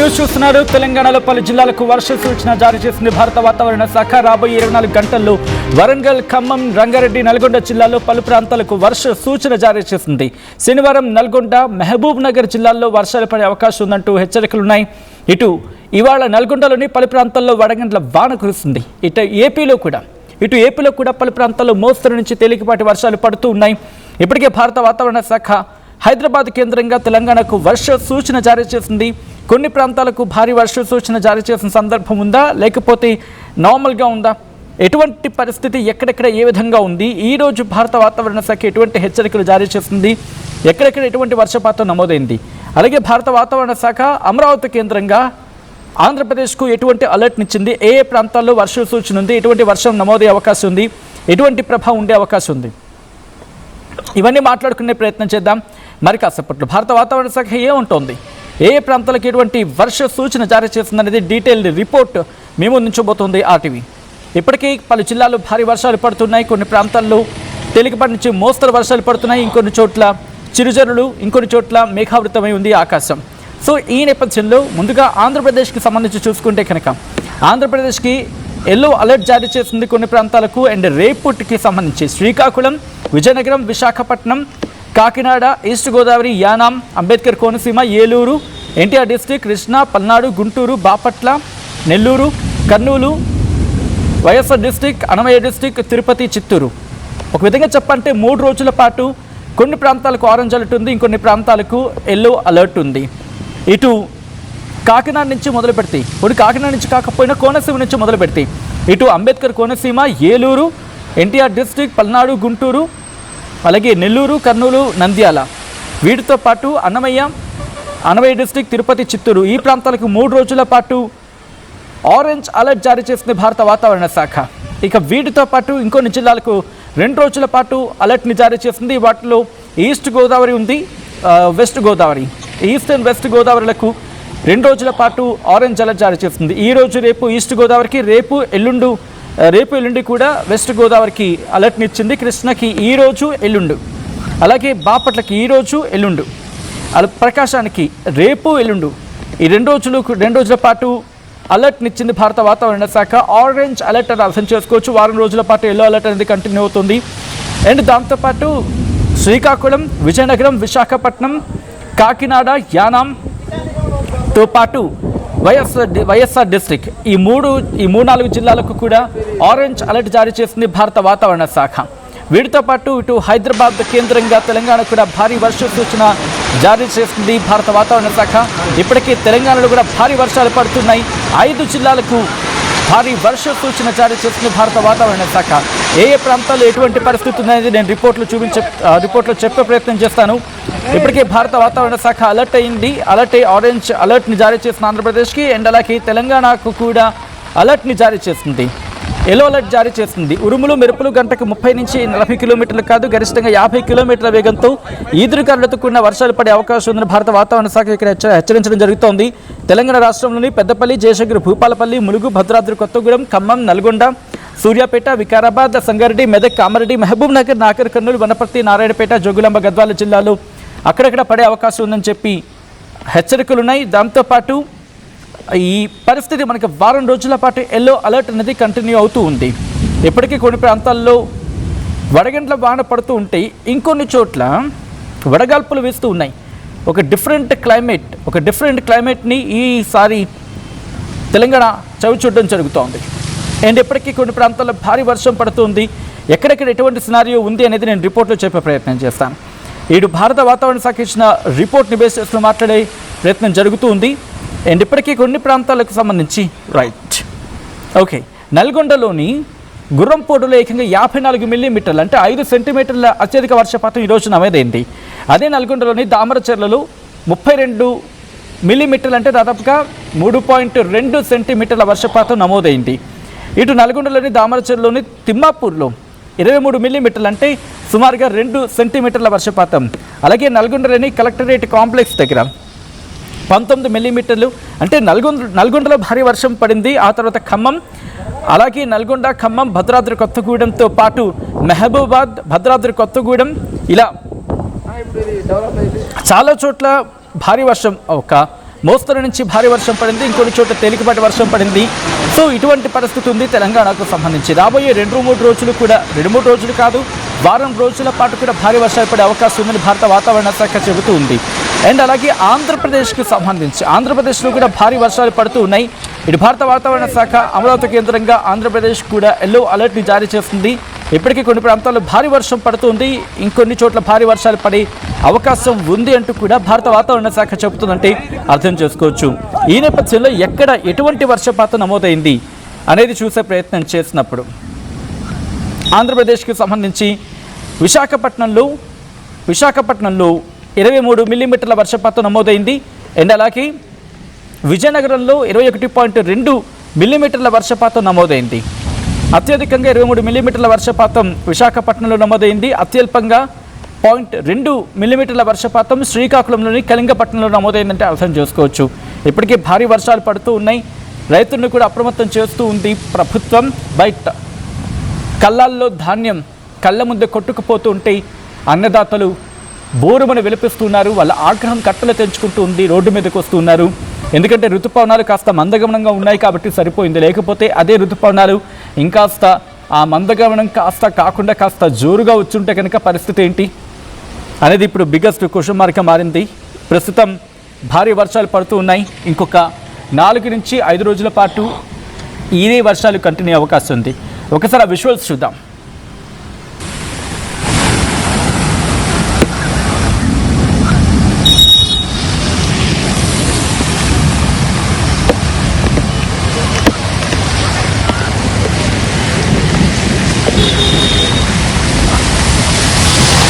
News చూస్తున్నారు. తెలంగాణలో పలు జిల్లాలకు వర్ష సూచన జారీ చేసింది భారత వాతావరణ శాఖ. రాబోయే 24 గంటల్లో వరంగల్, ఖమ్మం, రంగారెడ్డి, నల్గొండ జిల్లాల్లో పలు ప్రాంతాలకు వర్ష సూచన జారీ చేసింది. శనివారం నల్గొండ, మహబూబ్ నగర్ జిల్లాల్లో వర్షాలు పడే అవకాశం ఉందంటూ హెచ్చరికలున్నాయి. ఇటు ఇవాళ నల్గొండలోని పలు ప్రాంతాల్లో వడగండ్ల వాన కురుస్తుంది. ఇటు ఏపీలో కూడా పలు ప్రాంతాల్లో మోస్తరు నుంచి తేలికపాటి వర్షాలు పడుతూ ఉన్నాయి. ఇప్పటికే భారత వాతావరణ శాఖ హైదరాబాద్ కేంద్రంగా తెలంగాణకు వర్ష సూచన జారీ చేసింది. కొన్ని ప్రాంతాలకు భారీ వర్ష సూచన జారీ చేసిన సందర్భం ఉందా, లేకపోతే నార్మల్గా ఉందా, ఎటువంటి పరిస్థితి ఎక్కడెక్కడ ఏ విధంగా ఉంది, ఈరోజు భారత వాతావరణ శాఖ ఎటువంటి హెచ్చరికలు జారీ చేసింది, ఎక్కడెక్కడ ఎటువంటి వర్షపాతం నమోదైంది, అలాగే భారత వాతావరణ శాఖ అమరావతి కేంద్రంగా ఆంధ్రప్రదేశ్కు ఎటువంటి అలర్ట్నిచ్చింది, ఏ ప్రాంతాల్లో వర్ష సూచన ఉంది, ఎటువంటి వర్షం నమోదయ్యే అవకాశం ఉంది, ఎటువంటి ప్రభావం ఉండే అవకాశం ఉంది, ఇవన్నీ మాట్లాడుకునే ప్రయత్నం చేద్దాం. మరి కాసేపట్లో భారత వాతావరణ శాఖ ఏముంటోంది, ఏ ప్రాంతాలకు ఎటువంటి వర్ష సూచన జారీ చేస్తుందనేది డీటెయిల్డ్ రిపోర్ట్ మేము ఉంచబోతోంది ఆర్టీవీ. ఇప్పటికీ పలు జిల్లాల్లో భారీ వర్షాలు పడుతున్నాయి. కొన్ని ప్రాంతాల్లో తేలికపాటి నుంచి మోస్తరు వర్షాలు పడుతున్నాయి. ఇంకొన్ని చోట్ల చిరుజల్లులు, ఇంకొన్ని చోట్ల మేఘావృతమై ఉంది ఆకాశం. సో ఈ నేపథ్యంలో ముందుగా ఆంధ్రప్రదేశ్కి సంబంధించి చూసుకుంటే కనుక ఆంధ్రప్రదేశ్కి ఎల్లో అలర్ట్ జారీ చేసింది కొన్ని ప్రాంతాలకు. అండ్ రేపటికి సంబంధించి Srikakulam, Vizianagaram, Visakhapatnam, Kakinada, east Godavari, Yanam, Ambedkar Konaseema, Eluru, NTR district, Krishna, Palnadu, Guntur, Bapatla, Nellore, Kurnool, YSR district, Annamayya district, Tirupati, Chittoor. ఒక విధంగా చెప్పంటే 3 రోజుల పాటు కొన్ని ప్రాంతాలకు ఆరెంజ్ అలర్ట్ ఉంది, ఇంకొన్ని ప్రాంతాలకు ఎల్లో అలర్ట్ ఉంది. ఇటు కాకినాడ నుంచి మొదలు పెడితే, ఇప్పుడు కాకినాడ నుంచి కాకపోయినా కోనసీమ నుంచి మొదలు పెడితే ఇటు అంబేద్కర్ కోనసీమ, ఏలూరు, ఎన్టీఆర్ డిస్టిక్, పల్నాడు, గుంటూరు, అలాగే నెల్లూరు, కర్నూలు, నంద్యాల, వీటితో పాటు అన్నమయ్య డిస్టిక్, తిరుపతి, చిత్తూరు, ఈ ప్రాంతాలకు 3 రోజుల పాటు ఆరెంజ్ అలర్ట్ జారీ చేసింది భారత వాతావరణ శాఖ. ఇక వీటితో పాటు ఇంకొన్ని జిల్లాలకు 2 రోజుల పాటు అలర్ట్ని జారీ చేసింది. వాటిలో ఈస్ట్ గోదావరి ఉంది, west Godavari, east and west గోదావరిలకు 2 రోజుల పాటు ఆరెంజ్ అలర్ట్ జారీ చేస్తుంది. ఈరోజు రేపు ఈస్ట్ గోదావరికి, రేపు ఎల్లుండి కూడా వెస్ట్ గోదావరికి అలర్ట్ని ఇచ్చింది. కృష్ణకి ఈరోజు, ఎల్లుండు, అలాగే బాపట్లకి ఈరోజు, ఎల్లుండు, ప్రకాశానికి రేపు, ఎల్లుండు, ఈ 2 రోజుల పాటు అలర్ట్ని ఇచ్చింది భారత వాతావరణ శాఖ. ఆరెంజ్ అలర్ట్ అని అర్థం చేసుకోవచ్చు. వారం రోజుల పాటు ఎల్లో అలర్ట్ అనేది కంటిన్యూ అవుతుంది. అండ్ దాంతోపాటు శ్రీకాకుళం, విజయనగరం, విశాఖపట్నం, కాకినాడ, యానాంతో పాటు వైఎస్ఆర్ డిస్ట్రిక్ట్, ఈ 3-4 జిల్లాలకు కూడా ఆరెంజ్ అలర్ట్ జారీ చేసింది భారత వాతావరణ శాఖ. వీటితో పాటు ఇటు హైదరాబాద్ కేంద్రంగా తెలంగాణ కూడా భారీ వర్ష సూచన జారీ చేస్తుంది భారత వాతావరణ శాఖ. ఇప్పటికీ తెలంగాణలో కూడా భారీ వర్షాలు పడుతున్నాయి. 5 జిల్లాలకు భారీ వర్ష సూచన జారీ చేస్తుంది భారత వాతావరణ శాఖ. ఏ ప్రాంతాల్లో ఎటువంటి పరిస్థితి ఉందనేది నేను రిపోర్ట్లో చెప్పే ప్రయత్నం చేస్తాను. ఇప్పటికే భారత వాతావరణ శాఖ అలర్ట్ అయ్యి ఆరెంజ్ అలర్ట్ని జారీ చేసిన ఆంధ్రప్రదేశ్కి, అండ్ అలాగే తెలంగాణకు కూడా అలర్ట్ని జారీ చేస్తుంది, ఎల్లో అలర్ట్ జారీ చేస్తుంది. ఉరుములు, మెరుపులు గంటకు 30 నుంచి 40 కిలోమీటర్లు కాదు, గరిష్టంగా 50 కిలోమీటర్ల వేగంతో ఈదురుగాలులతో కూడిన వర్షాలు పడే అవకాశం ఉందని భారత వాతావరణ శాఖ ఇక్కడ హెచ్చరించడం జరుగుతోంది. తెలంగాణ రాష్ట్రంలోని పెద్దపల్లి, జయశంకర్, భూపాలపల్లి, ములుగు, భద్రాద్రి కొత్తగూడెం, ఖమ్మం, నల్గొండ, సూర్యాపేట, వికారాబాద్, సంగారెడ్డి, మెదక్, కామారెడ్డి, మహబూబ్ నగర్, నాగర్ కర్నూలు, వనపర్తి, నారాయణపేట, జోగులాంబ, గద్వాల జిల్లాలో అక్కడక్కడ పడే అవకాశం ఉందని చెప్పి హెచ్చరికలున్నాయి. దాంతోపాటు ఈ పరిస్థితి మనకి వారం రోజుల పాటు ఎల్లో అలర్ట్ అనేది కంటిన్యూ అవుతూ ఉంది. ఇప్పటికీ కొన్ని ప్రాంతాల్లో వడగండ్ల వాన పడుతూ ఉంటాయి, ఇంకొన్ని చోట్ల వడగాల్పులు వేస్తూ ఉన్నాయి. ఒక డిఫరెంట్ క్లైమేట్ని ఈసారి తెలంగాణ చవి చూడడం జరుగుతోంది. అండ్ ఇప్పటికీ కొన్ని ప్రాంతాల్లో భారీ వర్షం పడుతుంది. ఎక్కడెక్కడ ఎటువంటి సినారియో ఉంది అనేది నేను రిపోర్ట్లో చెప్పే ప్రయత్నం చేస్తాను. ఇటు భారత వాతావరణ శాఖ ఇచ్చిన రిపోర్ట్ని బేస్ చేసుకుని మాట్లాడే ప్రయత్నం జరుగుతూ ఉంది. అండ్ ఇప్పటికీ కొన్ని ప్రాంతాలకు సంబంధించి ఓకే, నల్గొండలోని గుర్రంపోటులో ఏకంగా 54 మిల్లీమీటర్లు అంటే 5 సెంటీమీటర్ల అత్యధిక వర్షపాతం ఈరోజు నమోదైంది. అదే నల్గొండలోని దామరచెర్లలో 32 మిల్లీమీటర్లు అంటే దాదాపుగా 3.2 సెంటీమీటర్ల వర్షపాతం నమోదైంది. ఇటు నల్గొండలోని దామరచెర్లోని తిమ్మాపూర్లో 23 మిల్లీమీటర్లు అంటే సుమారుగా 2 సెంటీమీటర్ల వర్షపాతం. అలాగే నల్గొండలోని కలెక్టరేట్ కాంప్లెక్స్ దగ్గర 19 మిల్లీమీటర్లు అంటే నల్గొండలో భారీ వర్షం పడింది. ఆ తర్వాత ఖమ్మం, అలాగే నల్గొండ, ఖమ్మం, భద్రాద్రి కొత్తగూడెంతో పాటు మహబూబాద్, భద్రాద్రి కొత్తగూడెం, ఇలా చాలా చోట్ల భారీ వర్షం ఒక మోస్తరు నుంచి భారీ వర్షం పడింది, ఇంకొన్ని చోట్ల తేలికపాటి వర్షం పడింది. సో ఇటువంటి పరిస్థితి ఉంది తెలంగాణకు సంబంధించి. రాబోయే 2-3 రోజులు కూడా, 2-3 రోజులు కాదు, వారం రోజుల పాటు కూడా భారీ వర్షాలు పడే అవకాశం ఉందని భారత వాతావరణ శాఖ చెబుతూ ఉంది. అండ్ అలాగే ఆంధ్రప్రదేశ్కి సంబంధించి ఆంధ్రప్రదేశ్లో కూడా భారీ వర్షాలు పడుతూ ఉన్నాయి. ఇటు భారత వాతావరణ శాఖ అమరావతి కేంద్రంగా ఆంధ్రప్రదేశ్ కూడా ఎల్లో అలర్ట్ని జారీ చేస్తుంది. ఇప్పటికీ కొన్ని ప్రాంతాల్లో భారీ వర్షం పడుతుంది, ఇంకొన్ని చోట్ల భారీ వర్షాలు పడే అవకాశం ఉంది అంటూ కూడా భారత వాతావరణ శాఖ చెబుతుందంటే అర్థం చేసుకోవచ్చు. ఈ నేపథ్యంలో ఎక్కడ ఎటువంటి వర్షపాతం నమోదైంది అనేది చూసే ప్రయత్నం చేసినప్పుడు ఆంధ్రప్రదేశ్కి సంబంధించి విశాఖపట్నంలో 23 మిల్లీమీటర్ల వర్షపాతం నమోదైంది. అండ్ అలాగే విజయనగరంలో 21.2 మిల్లీమీటర్ల వర్షపాతం నమోదైంది. అత్యధికంగా 23 మిల్లీమీటర్ల వర్షపాతం విశాఖపట్నంలో నమోదైంది. అత్యల్పంగా 0.2 మిల్లీమీటర్ల వర్షపాతం శ్రీకాకుళంలోని కళింగపట్నంలో నమోదైందంటే అర్థం చేసుకోవచ్చు. ఇప్పటికే భారీ వర్షాలు పడుతూ ఉన్నాయి. రైతులను కూడా అప్రమత్తం చేస్తూ ఉంది ప్రభుత్వం. బయట కళ్ళాల్లో ధాన్యం కళ్ళ ముందే కొట్టుకుపోతూ ఉంటే అన్నదాతలు బోరుమని విలపిస్తున్నారు. వాళ్ళ ఆగ్రహం కట్టలు తెంచుకుంటూ ఉంది, రోడ్డు మీదకి వస్తున్నారు. ఎందుకంటే ఋతుపవనాలు కాస్త మందగమనంగా ఉన్నాయి కాబట్టి సరిపోయింది. లేకపోతే అదే ఋతుపవనాలు ఇంకాస్త ఆ మందగమనం కాకుండా కాస్త జోరుగా వచ్చుంటే కనుక పరిస్థితి ఏంటి అనేది ఇప్పుడు బిగ్గెస్ట్ క్వశ్చన్ మార్క్గా మారింది. ప్రస్తుతం భారీ వర్షాలు పడుతూ ఉన్నాయి. ఇంకొక 4 నుంచి 5 రోజుల పాటు ఇదే వర్షాలు కంటిన్యూ అవకాశం ఉంది. ఒకసారి ఆ విజువల్స్ చూద్దాం.